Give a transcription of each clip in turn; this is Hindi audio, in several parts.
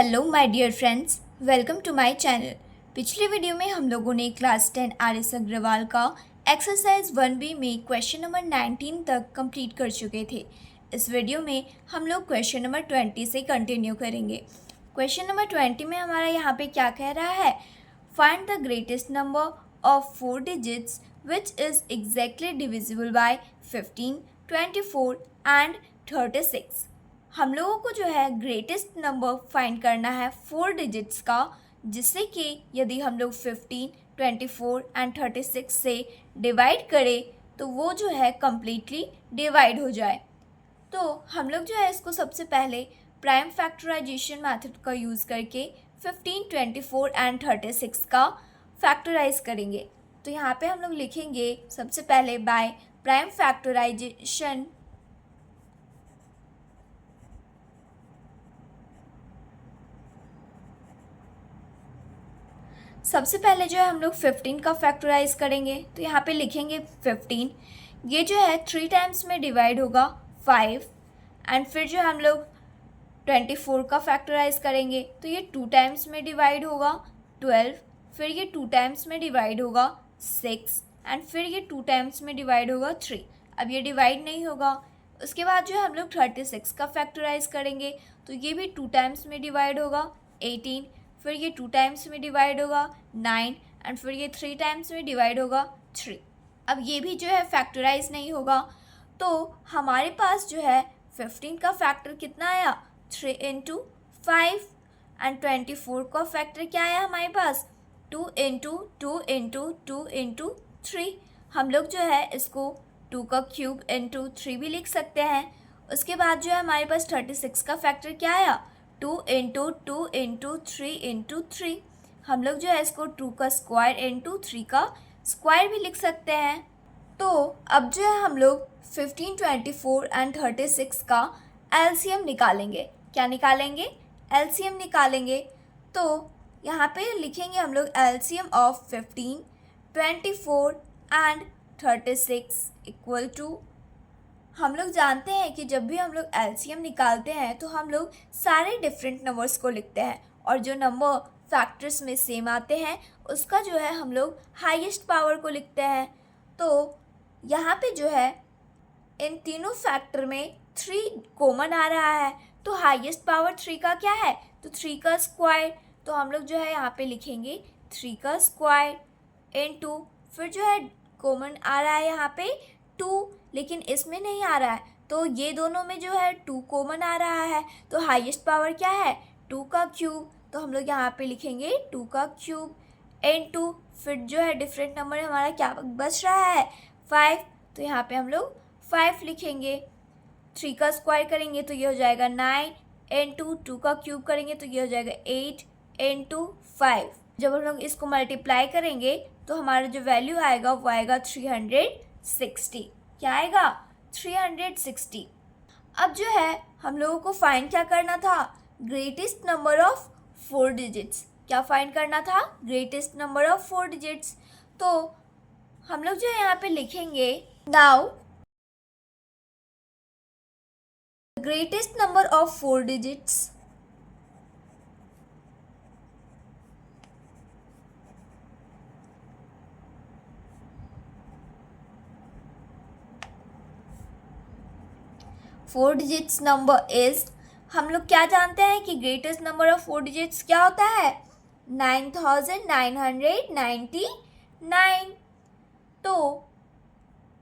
Hello my dear friends, welcome to my channel. पिछले वीडियो में हम लोगों ने क्लास 10 आर.एस. अग्रवाल का एक्सरसाइज 1B में क्वेश्चन नंबर 19 तक कंप्लीट कर चुके थे। इस वीडियो में हम लोग क्वेश्चन नंबर 20 से कंटिन्यू करेंगे। क्वेश्चन नंबर 20 में हमारा यहाँ पे क्या कह रहा है, find the greatest number of 4 digits which is exactly divisible by 15, 24 and 36। हम लोगों को जो है ग्रेटेस्ट नंबर फाइंड करना है 4 डिजिट्स का, जिससे कि यदि हम लोग 15, 24 एंड 36 से डिवाइड करें तो वो जो है कम्प्लीटली डिवाइड हो जाए। तो हम लोग जो है इसको सबसे पहले प्राइम फैक्टराइजेशन मेथड का यूज़ करके 15, 24 एंड 36 का फैक्टराइज करेंगे। तो यहाँ पे हम लोग लिखेंगे सबसे पहले बाय प्राइम फैक्टराइजेशन। सबसे पहले जो है हम लोग 15 का फैक्टराइज करेंगे। तो यहाँ पे लिखेंगे 15, ये जो है 3 टाइम्स में डिवाइड होगा 5, एंड फिर जो हम लोग 24 का फैक्टराइज करेंगे तो ये 2 टाइम्स में डिवाइड होगा 12, फिर ये 2 टाइम्स में डिवाइड होगा 6, एंड फिर ये 2 टाइम्स में डिवाइड होगा 3। अब ये डिवाइड नहीं होगा। उसके बाद जो हम लोग 36 का फैक्टराइज करेंगे तो ये भी 2 टाइम्स में डिवाइड होगा 18, फिर ये 2 टाइम्स में डिवाइड होगा 9, एंड फिर ये 3 टाइम्स में डिवाइड होगा 3। अब ये भी जो है फैक्टराइज नहीं होगा। तो हमारे पास जो है 15 का फैक्टर कितना आया, 3 इंटू 5, एंड 24 का फैक्टर क्या आया हमारे पास, 2 इंटू 2 इंटू 2 इंटू 3। हम लोग जो है इसको 2 का क्यूब इंटू 3 भी लिख सकते हैं। उसके बाद जो है हमारे पास 36 का फैक्टर क्या आया, 2 इंटू 2 इंटू 3 इंटू 3। हम लोग जो है इसको 2 का स्क्वायर इंटू 3 का स्क्वायर भी लिख सकते हैं। तो अब जो है हम लोग 15, 24 एंड 36 का एलसीएम निकालेंगे। क्या निकालेंगे, एलसीएम निकालेंगे। तो यहाँ पे लिखेंगे हम लोग LCM of 15, 24 and 36 equal to, हम लोग जानते हैं कि जब भी हम लोग एलसीएम निकालते हैं तो हम लोग सारे डिफरेंट नंबर्स को लिखते हैं, और जो नंबर फैक्टर्स में सेम आते हैं उसका जो है हम लोग हाईएस्ट पावर को लिखते हैं। तो यहाँ पे जो है इन तीनों फैक्टर में 3 कॉमन आ रहा है, तो हाईएस्ट पावर 3 का क्या है, तो 3 का स्क्वायर। तो हम लोग जो है यहाँ पे लिखेंगे 3 का स्क्वायर इंटू, फिर जो है कॉमन आ रहा है यहाँ पे 2, लेकिन इसमें नहीं आ रहा है, तो ये दोनों में जो है 2 कॉमन आ रहा है, तो हाईएस्ट पावर क्या है, 2 का क्यूब। तो हम लोग यहाँ पे लिखेंगे 2 का क्यूब इंटू, फिर जो है डिफरेंट नंबर हमारा क्या बच रहा है, 5। तो यहाँ पे हम लोग 5 लिखेंगे। 3 का स्क्वायर करेंगे तो ये हो जाएगा 9 इंटू 2 का क्यूब करेंगे तो ये हो जाएगा 8 इंटू 5। जब हम लोग इसको मल्टीप्लाई करेंगे तो हमारा जो वैल्यू आएगा वो आएगा 360। क्या आएगा, 360। अब जो है हम लोगों को फाइंड क्या करना था, ग्रेटेस्ट नंबर ऑफ 4 डिजिट्स। क्या फाइंड करना था, ग्रेटेस्ट नंबर ऑफ 4 डिजिट्स। तो हम लोग जो है यहाँ पे लिखेंगे now greatest number of 4 digits four digits number is, हम लोग क्या जानते हैं कि ग्रेटेस्ट नंबर ऑफ 4 डिजिट्स क्या होता है, 9999। तो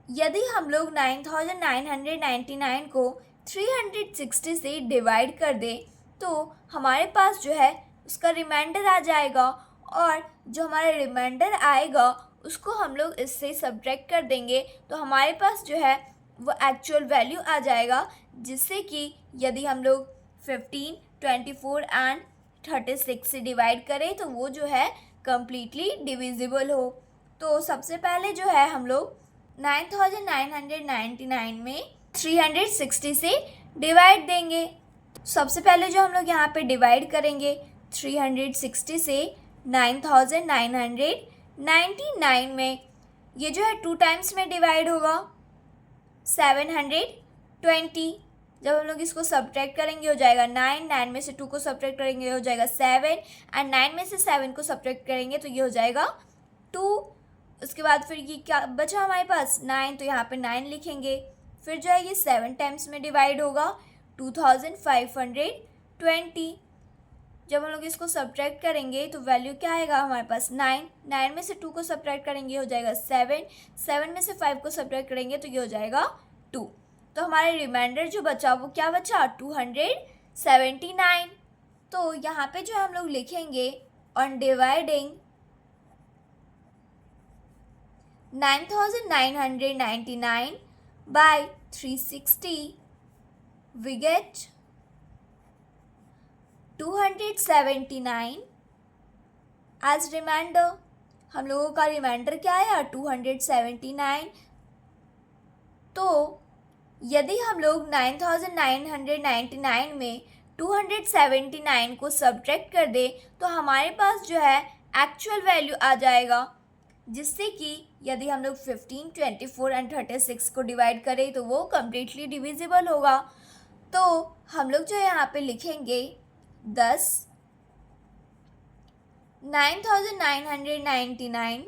यदि हम लोग 9999 को 360 से डिवाइड कर दें तो हमारे पास जो है उसका रिमाइंडर आ जाएगा, और जो हमारा रिमाइंडर आएगा उसको हम लोग इससे सब्ट्रैक्ट कर देंगे तो हमारे पास जो है वो एक्चुअल वैल्यू आ जाएगा, जिससे कि यदि हम लोग 15, 24 एंड 36 से डिवाइड करें तो वो जो है कम्प्लीटली डिविजिबल हो। तो सबसे पहले जो है हम लोग 9999 में 360 से डिवाइड देंगे। सबसे पहले जो हम लोग यहाँ पे डिवाइड करेंगे 360 से 9999 में, ये जो है 2 टाइम्स में डिवाइड होगा 720, जब हम लोग इसको सब्ट्रैक्ट करेंगे हो जाएगा 9, 9 में से 2 को सब्ट्रैक्ट करेंगे हो जाएगा 7 एंड 9 में से 7 को सब्ट्रैक्ट करेंगे तो ये हो जाएगा 2। उसके बाद फिर ये क्या बचा हमारे पास 9, तो यहाँ पे 9 लिखेंगे। फिर जो है ये 7 टाइम्स में डिवाइड होगा 2520। जब हम लोग इसको सब्ट्रैक्ट करेंगे तो वैल्यू क्या आएगा हमारे पास 9, 9 में से 2 को सब्ट्रैक्ट करेंगे हो जाएगा 7, 7 में से 5 को सब्ट्रैक्ट करेंगे तो ये हो जाएगा 2। तो हमारे रिमाइंडर जो बचा वो क्या बचा 279। तो यहाँ पे जो हम लोग लिखेंगे on dividing 9999 by 360 we get 279 as remainder. हम लोगों का रिमाइंडर क्या आया 279। तो यदि हम लोग 9999 में 279 को सब्ट्रैक्ट कर दें तो हमारे पास जो है एक्चुअल वैल्यू आ जाएगा, जिससे कि यदि हम लोग 15, 24 एंड 36 को डिवाइड करें तो वो कम्प्लीटली डिविजिबल होगा। तो हम लोग जो यहाँ पे लिखेंगे 10 9999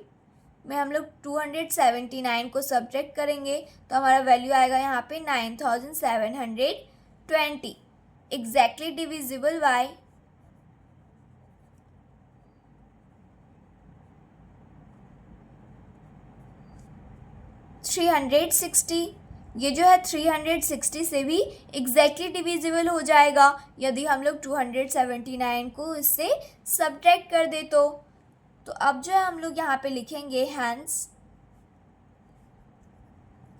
में हम लोग 279 को सब्ट्रैक्ट करेंगे तो हमारा वैल्यू आएगा यहाँ पे 9720 एग्जैक्टली डिविजिबल बाय 360। ये जो है 360 से भी एग्जैक्टली डिविजिबल हो जाएगा यदि हम लोग 279 को इससे सब्ट्रैक्ट कर दे तो अब जो है हम लोग यहाँ पे लिखेंगे hence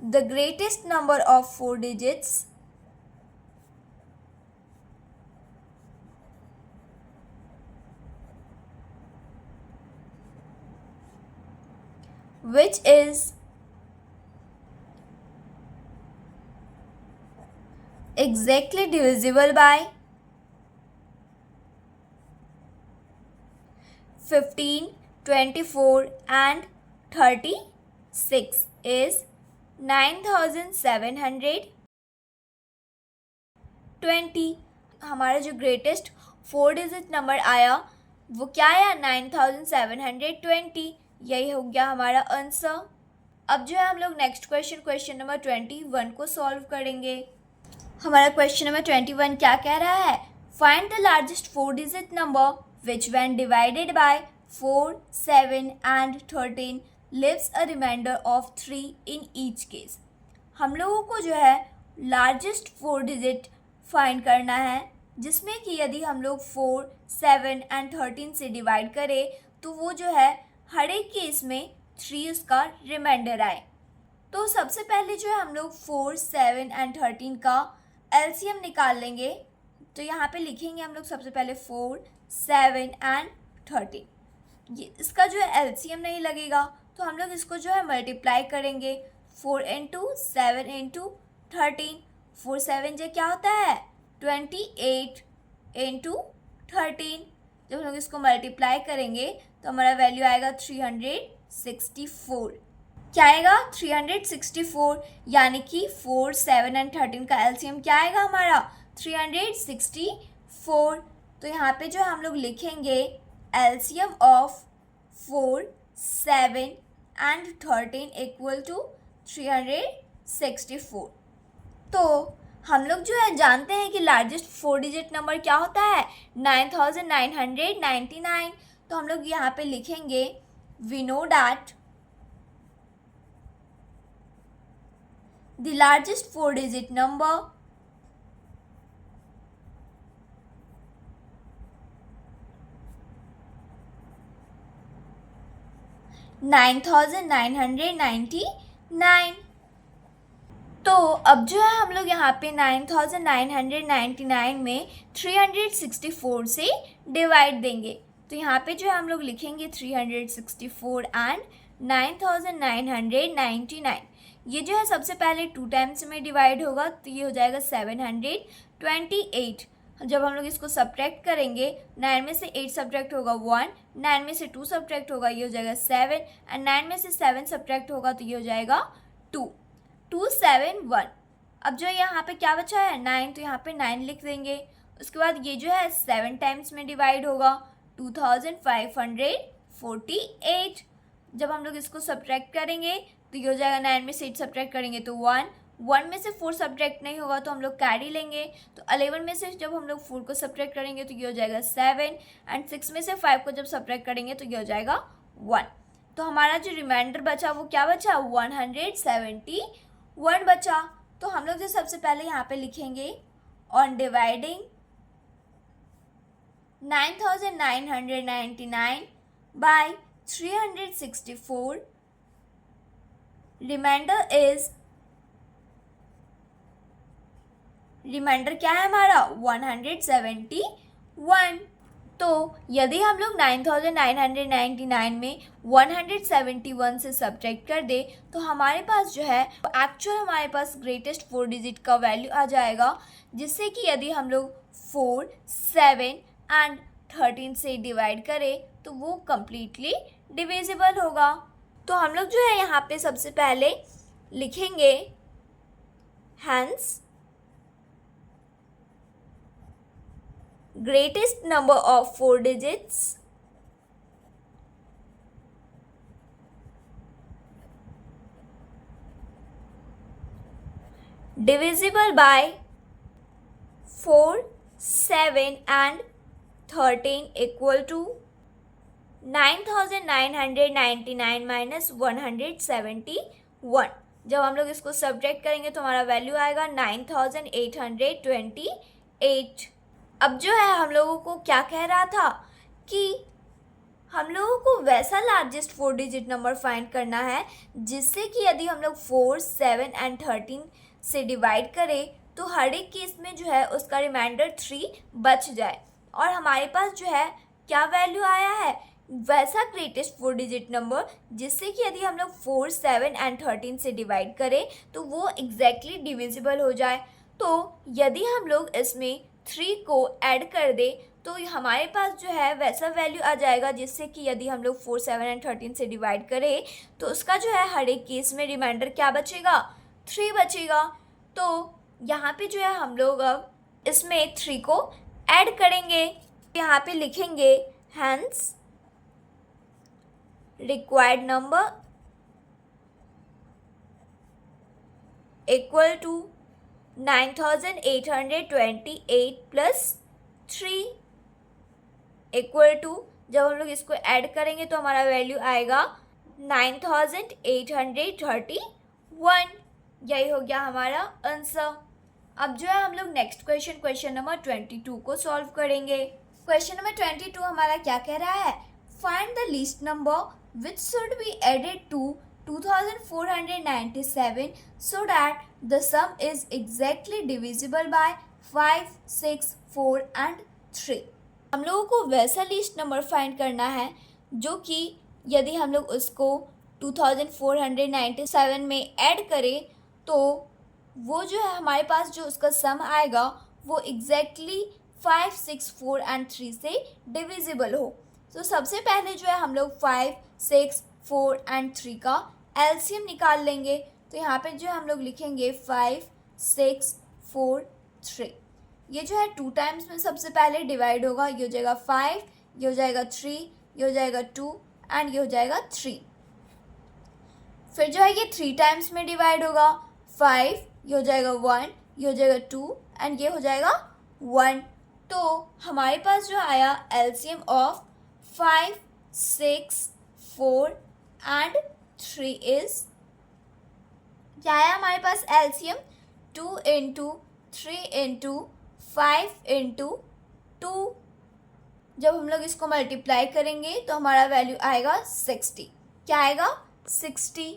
the greatest number of 4 digits which is exactly divisible by 15, 24 and 36 is 9720। हमारा जो ग्रेटेस्ट 4 डिजिट नंबर आया वो क्या आया 9720। यही हो गया हमारा आंसर। अब जो है हम लोग नेक्स्ट क्वेश्चन नंबर 21 को सॉल्व करेंगे। हमारा क्वेश्चन नंबर 21 क्या कह रहा है, find the largest 4 digit number which when divided by 4, 7 and 13 leaves a remainder of 3 in each case. हम लोगों को जो है लार्जेस्ट 4 डिजिट फाइंड करना है जिसमें कि यदि हम लोग 4, 7 एंड 13 से डिवाइड करें तो वो जो है हर एक केस में 3 उसका रिमाइंडर आए। तो सबसे पहले जो है हम लोग 4, 7 एंड 13 का एलसीएम निकाल लेंगे। तो यहाँ पे लिखेंगे हम लोग सबसे पहले 4, 7 एंड 13। ये इसका जो है एलसीएम नहीं लगेगा तो हम लोग इसको जो है मल्टीप्लाई करेंगे 4 इंटू 7 इंटू 13। 4, 7 जो क्या होता है 28 इंटू 13। जब हम लोग इसको मल्टीप्लाई करेंगे तो हमारा वैल्यू आएगा 364। क्या आएगा 364, यानी कि 4, 7 एंड 13 का एलसीएम क्या आएगा हमारा 364। तो यहाँ पे जो हम लोग लिखेंगे LCM of 4, 7 and 13 equal to 364। तो हम लोग जो है जानते हैं कि लार्जेस्ट 4 डिजिट नंबर क्या होता है 9999। तो हम लोग यहाँ पे लिखेंगे we know that the largest 4 digit number $9,999। तो अब जो है हम लोग यहाँ पे 9999 में 364 से डिवाइड देंगे। तो यहाँ पे जो है हम लोग लिखेंगे 364 एंड 9999। ये जो है सबसे पहले 2 टाइम्स में डिवाइड होगा तो ये हो जाएगा 728। जब हम लोग इसको सब्ट्रैक्ट करेंगे 9 में से 8 सब्ट्रैक्ट होगा 1, 9 में से 2 सब्ट्रैक्ट होगा ये हो जाएगा 7 एंड 9 में से 7 सब्ट्रैक्ट होगा तो ये हो जाएगा 2, 271। अब जो यहाँ पे क्या बचा है 9, तो यहाँ पे 9 लिख देंगे। उसके बाद ये जो है 7 टाइम्स में डिवाइड होगा 2548। जब हम लोग इसको सब्ट्रैक्ट करेंगे तो ये हो जाएगा 9 में से 8 सब्ट्रैक्ट करेंगे तो 1 में से 4 सब्ट्रैक्ट नहीं होगा तो हम लोग कैरी लेंगे। तो 11 में से जब हम लोग 4 को सब्ट्रैक्ट करेंगे तो ये हो जाएगा 7 एंड 6 में से 5 को जब सब्ट्रैक्ट करेंगे तो ये हो जाएगा 1। तो हमारा जो रिमाइंडर बचा वो क्या बचा 171 बचा। तो हम लोग जो सबसे पहले यहाँ पे लिखेंगे ऑन डिवाइडिंग 9999 बाय 364 रिमाइंडर क्या है हमारा 171। तो यदि हम लोग 9999 में 171 से सब्ट्रैक्ट कर दे तो हमारे पास जो है एक्चुअल हमारे पास ग्रेटेस्ट 4 डिजिट का वैल्यू आ जाएगा, जिससे कि यदि हम लोग 4, 7 एंड 13 से डिवाइड करें तो वो कम्प्लीटली डिविजिबल होगा। तो हम लोग जो है यहाँ पे सबसे पहले लिखेंगे hence greatest number of 4 digits divisible by 4, 7 and 13 equal to 9999 minus 171। जब हम लोग इसको सब्ट्रैक्ट करेंगे तो हमारा वैल्यू आएगा 9828। अब जो है हम लोगों को क्या कह रहा था कि हम लोगों को वैसा लार्जेस्ट 4 डिजिट नंबर फाइंड करना है जिससे कि यदि हम लोग 4, 7 एंड 13 से डिवाइड करें तो हर एक केस में जो है उसका रिमाइंडर 3 बच जाए। और हमारे पास जो है क्या वैल्यू आया है वैसा ग्रेटेस्ट 4 डिजिट नंबर जिससे कि यदि हम लोग 4, 7 एंड 13 से डिवाइड करें तो वो एग्जैक्टली डिविजिबल हो जाए। तो यदि हम लोग इसमें 3 को ऐड कर दे तो हमारे पास जो है वैसा वैल्यू आ जाएगा जिससे कि यदि हम लोग 4, 7 एंड 13 से डिवाइड करें तो उसका जो है हर एक केस में रिमाइंडर क्या बचेगा 3 बचेगा। तो यहाँ पे जो है हम लोग अब इसमें 3 को ऐड करेंगे। यहाँ पे लिखेंगे hence required number equal to 9828 plus 3 equal to, जब हम लोग इसको ऐड करेंगे तो हमारा वैल्यू आएगा 9831। यही हो गया हमारा आंसर। अब जो है हम लोग नेक्स्ट क्वेश्चन नंबर 22 को सॉल्व करेंगे। क्वेश्चन नंबर 22 हमारा क्या कह रहा है find the least number which should be added to 2497 so that the sum is exactly divisible by 5, 6, 4 and 3। हम लोगों को वैसा लीस्ट नंबर फाइंड करना है जो कि यदि हम लोग उसको 2497 में ऐड करें तो वो जो है हमारे पास जो उसका सम आएगा वो एग्जैक्टली 5, 6, 4 एंड 3 से डिविजिबल हो। तो सबसे पहले जो है हम लोग 5, 6, 4 एंड 3 का एलसीएम निकाल लेंगे। तो यहाँ पे जो हम लोग लिखेंगे 5, 6, 4, 3। ये जो है 2 टाइम्स में सबसे पहले डिवाइड होगा। ये हो जाएगा 5, ये हो जाएगा 3, ये हो जाएगा 2 एंड ये हो जाएगा 3। फिर जो है ये 3 टाइम्स में डिवाइड होगा 5, ये हो जाएगा 1, ये हो जाएगा 2 एंड ये हो जाएगा 1। तो हमारे पास जो आया एलसीएम ऑफ 5, 6, 4 एंड 3 इज क्या है हमारे पास एलसीएम 2 इंटू 3 इंटू 5 इंटू 2। जब हम लोग इसको मल्टीप्लाई करेंगे तो हमारा वैल्यू आएगा 60। क्या आएगा 60।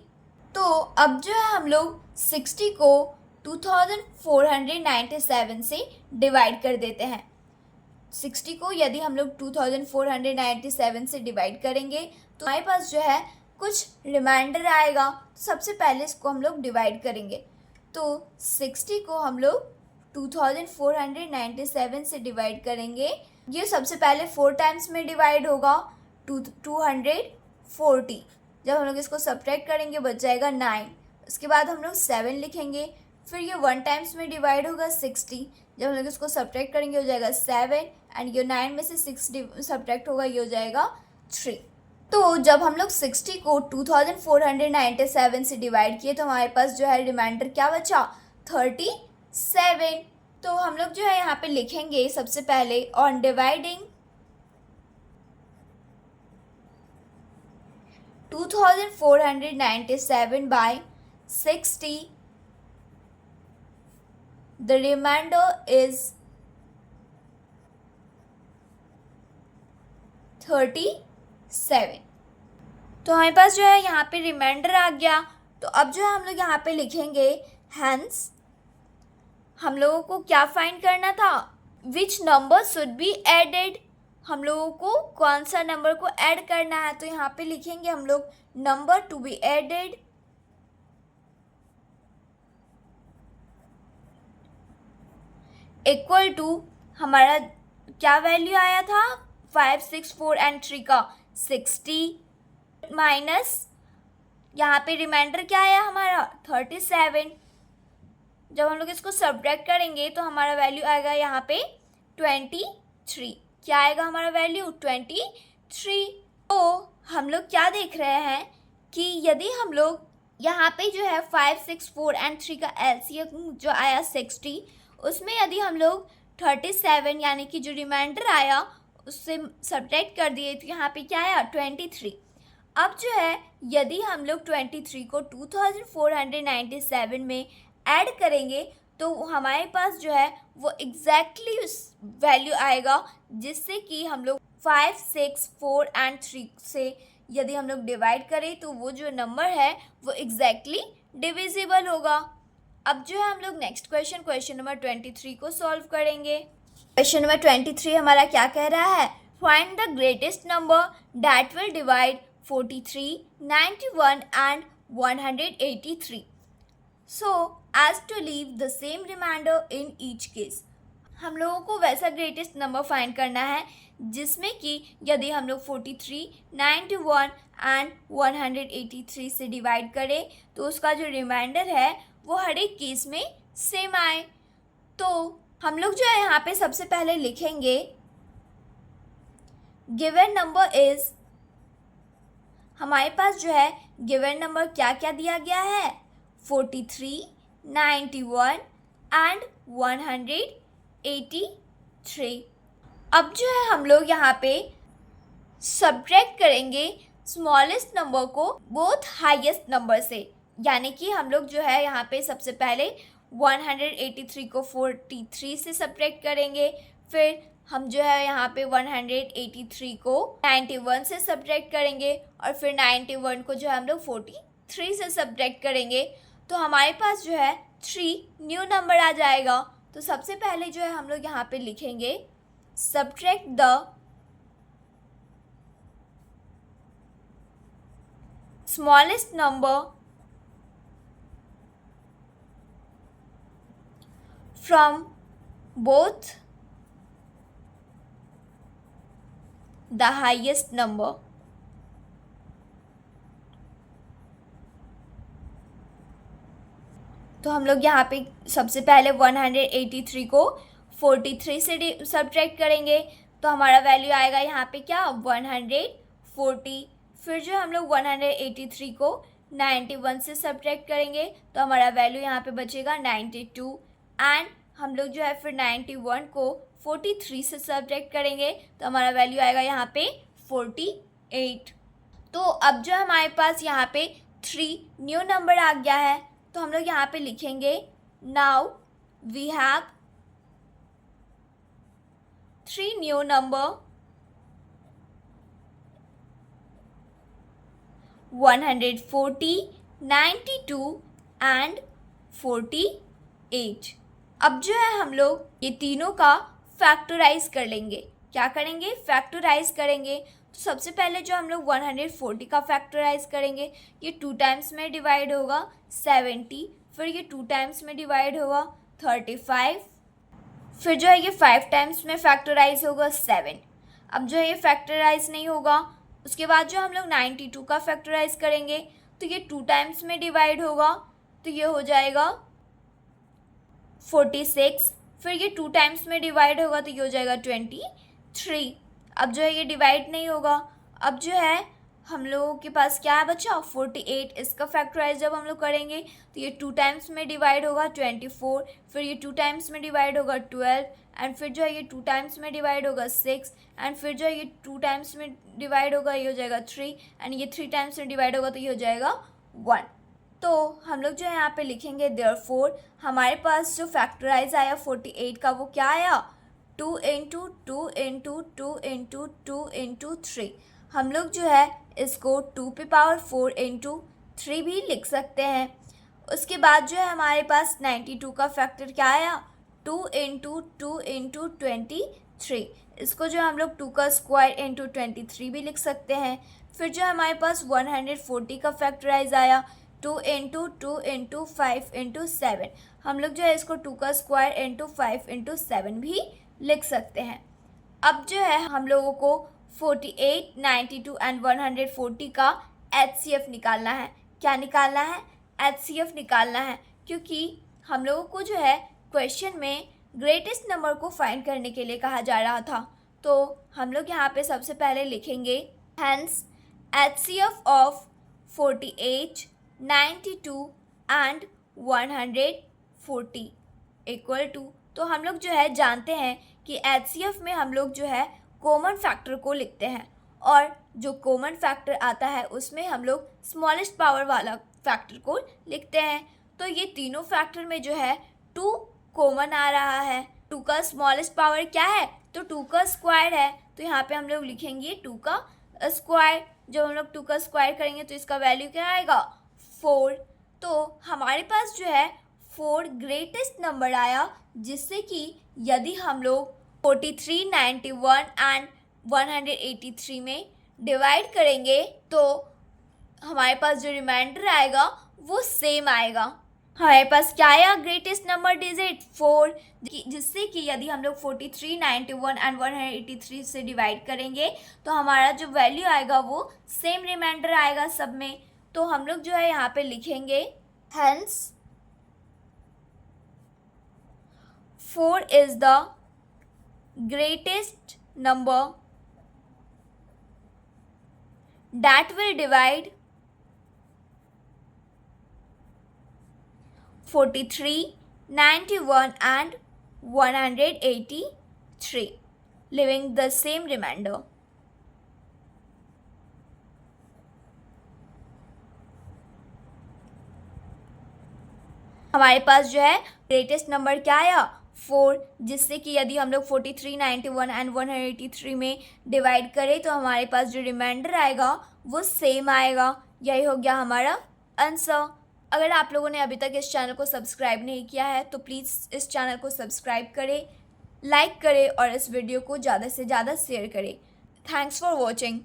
तो अब जो है हम लोग 60 को 2497 से डिवाइड कर देते हैं। 60 को यदि हम लोग 2497 से डिवाइड करेंगे तो हमारे पास जो है कुछ रिमाइंडर आएगा। सबसे पहले इसको हम लोग डिवाइड करेंगे। तो 60 को हम लोग 2497 से डिवाइड करेंगे। ये सबसे पहले 4 टाइम्स में डिवाइड होगा 240। जब हम लोग इसको सब्ट्रैक्ट करेंगे बच जाएगा 9। उसके बाद हम लोग 7 लिखेंगे, फिर ये 1 टाइम्स में डिवाइड होगा 60, जब हम लोग इसको सब्ट्रैक्ट करेंगे हो जाएगा 7, एंड ये 9 में से 6 सब्ट्रैक्ट होगा, ये हो जाएगा 3। तो जब हम लोग 60 को 2497 से डिवाइड किए तो हमारे पास जो है रिमाइंडर क्या बचा, 37। तो हम लोग जो है यहाँ पे लिखेंगे सबसे पहले on dividing 2497 by 60, the remainder is 37। तो हमारे पास जो है यहाँ पे रिमाइंडर आ गया। तो अब जो है हम लोग यहाँ पे लिखेंगे हेंस हम लोगों को क्या फाइंड करना था, which number should be added, हम लोगों को कौन सा नंबर को ऐड करना है। तो यहाँ पे लिखेंगे हम लोग number to be added equal to, हमारा क्या वैल्यू आया था 5, 6, 4 एंड 3 का 60, माइनस यहाँ पे रिमाइंडर क्या आया हमारा 37। जब हम लोग इसको सब्ट्रैक्ट करेंगे तो हमारा वैल्यू आएगा यहाँ पे 23। क्या आएगा हमारा वैल्यू 23। तो हम लोग क्या देख रहे हैं कि यदि हम लोग यहाँ पे जो है 5, 6, 4 एंड 3 का एलसीएम जो आया 60, उसमें यदि हम लोग 37 यानी कि जो रिमाइंडर आया उससे सब्ट्रैक्ट कर दिए तो यहाँ पे क्या आया 23। अब जो है यदि हम लोग 23 को 2497 में ऐड करेंगे तो हमारे पास जो है वो एग्जैक्टली उस वैल्यू आएगा जिससे कि हम लोग 5, 6, 4 एंड 3 से यदि हम लोग डिवाइड करें तो वो जो नंबर है वो एग्जैक्टली डिविजिबल होगा। अब जो है हम लोग नेक्स्ट क्वेश्चन नंबर 23 को सॉल्व करेंगे। क्वेश्चन नंबर 23 हमारा क्या कह रहा है, find the greatest number that will divide 43, 91 and 183 so as to leave the same remainder in each case. हम लोगों को वैसा ग्रेटेस्ट नंबर फाइंड करना है जिसमें कि यदि हम लोग 43, 91 एंड 183 से डिवाइड करें तो उसका जो रिमाइंडर है वो हर एक केस में सेम आए। तो हम लोग जो है यहाँ पे सबसे पहले लिखेंगे गिवन नंबर इज, हमारे पास जो है गिवन नंबर क्या क्या दिया गया है 43, 91 एंड 183। अब जो है हम लोग यहाँ पे सब्ट्रैक्ट करेंगे स्मॉलेस्ट नंबर को बोथ हाईएस्ट नंबर से, यानी कि हम लोग जो है यहाँ पे सबसे पहले 183 को 43 से सब्ट्रैक्ट करेंगे, फिर हम जो है यहाँ पे 183 को 91 से सब्ट्रैक्ट करेंगे और फिर 91 को जो है हम लोग 43 से सब्ट्रैक्ट करेंगे तो हमारे पास जो है 3 न्यू नंबर आ जाएगा। तो सबसे पहले जो है हम लोग यहाँ पे लिखेंगे subtract the smallest number from both the highest number. तो हम लोग यहाँ पे सबसे पहले 183 को 43 से सब्ट्रैक्ट करेंगे तो हमारा वैल्यू आएगा यहाँ पे क्या 140। फिर जो हम लोग 183 को 91 से सब्ट्रैक्ट करेंगे तो हमारा वैल्यू यहाँ पे बचेगा 92 एंड हम लोग जो है फिर 91 को 43 से सब्ट्रैक्ट करेंगे तो हमारा वैल्यू आएगा यहाँ पे 48। तो अब जो हमारे पास यहाँ पे 3 न्यू नंबर आ गया है तो हम लोग यहाँ पे लिखेंगे now we have 3 new number 140, 92 and 48। अब जो है हम लोग ये तीनों का फैक्टराइज कर लेंगे। क्या करेंगे, फैक्टराइज करेंगे। तो सबसे पहले जो हम लोग 140 का फैक्टराइज करेंगे, ये 2 टाइम्स में डिवाइड होगा 70, फिर ये 2 टाइम्स में डिवाइड होगा 35, फिर जो है ये 5 टाइम्स में फैक्टराइज होगा 7। अब जो है ये फैक्टराइज नहीं होगा, उसके बाद जो हम लोग 92 का फैक्टराइज करेंगे तो ये 2 टाइम्स में डिवाइड होगा तो ये हो जाएगा 46, फिर ये 2 टाइम्स में डिवाइड होगा तो ये हो जाएगा 23। अब जो है ये डिवाइड नहीं होगा। अब जो है हम लोगों के पास क्या है बच्चा 48। इसका फैक्टराइज जब हम लोग करेंगे तो ये 2 टाइम्स में डिवाइड होगा 24, फिर ये 2 टाइम्स में डिवाइड होगा 12, एंड फिर जो है ये 2 टाइम्स में डिवाइड होगा 6, एंड फिर जो है ये 2 टाइम्स में डिवाइड होगा ये हो जाएगा 3, एंड ये 3 टाइम्स में डिवाइड होगा तो ये हो जाएगा 1। तो हम लोग जो है यहाँ पे लिखेंगे देयरफॉर हमारे पास जो फैक्टराइज आया 48 का वो क्या आया 2 इंटू 2 इंटू 2 इंटू 2 इंटू 3। हम लोग जो है इसको 2 पे पावर 4 इंटू 3 भी लिख सकते हैं। उसके बाद जो है हमारे पास 92 का फैक्टर क्या आया 2 इंटू 2 इंटू 23। इसको जो हम लोग 2 का स्क्वायर इंटू 23 भी लिख सकते हैं। फिर जो हमारे पास 140 का फैक्टराइज आया 2 इंटू 2 इंटू 5 इंटू 7। हम लोग जो है इसको 2 का स्क्वायर इंटू 5 इंटू 7 भी लिख सकते हैं। अब जो है हम लोगों को 48, 92 एंड 140 का HCF निकालना है। क्या निकालना है HCF निकालना है, क्योंकि हम लोगों को जो है क्वेश्चन में ग्रेटेस्ट नंबर को फाइंड करने के लिए कहा जा रहा था। तो हम लोग यहाँ पे सबसे पहले लिखेंगे hence HCF of 48, 92 and 140 equal to, तो हम लोग जो है जानते हैं कि HCF में हम लोग जो है कॉमन फैक्टर को लिखते हैं, और जो कॉमन फैक्टर आता है उसमें हम लोग स्मॉलेस्ट पावर वाला फैक्टर को लिखते हैं। तो ये तीनों फैक्टर में जो है 2 कॉमन आ रहा है। 2 का स्मॉलेस्ट पावर क्या है तो 2 का स्क्वायर है, तो यहाँ पे हम लोग लिखेंगे 2 का स्क्वायर। जब हम लोग 2 का स्क्वायर करेंगे तो इसका वैल्यू क्या आएगा 4। तो हमारे पास जो है 4 ग्रेटेस्ट नंबर आया, जिससे कि यदि हम लोग 43, 91 एंड 183 में डिवाइड करेंगे तो हमारे पास जो रिमाइंडर आएगा वो सेम आएगा। हमारे पास क्या आया ग्रेटेस्ट नंबर डिजिट 4, जिससे कि यदि हम लोग 43, 91 एंड 183 से डिवाइड करेंगे तो हमारा जो वैल्यू आएगा वो सेम रिमाइंडर आएगा सब में। तो हम लोग जो है यहाँ पे लिखेंगे hence 4 is the greatest number that will divide 43, 91 and 183, leaving the same remainder. हमारे पास जो है ग्रेटेस्ट नंबर क्या आया 4, जिससे कि यदि हम लोग 43, 91 एंड 183 में डिवाइड करें तो हमारे पास जो रिमाइंडर आएगा वो सेम आएगा। यही हो गया हमारा आंसर। अगर आप लोगों ने अभी तक इस चैनल को सब्सक्राइब नहीं किया है तो प्लीज़ इस चैनल को सब्सक्राइब करें, लाइक करें और इस वीडियो को ज़्यादा से ज़्यादा शेयर करें। Thanks for watching.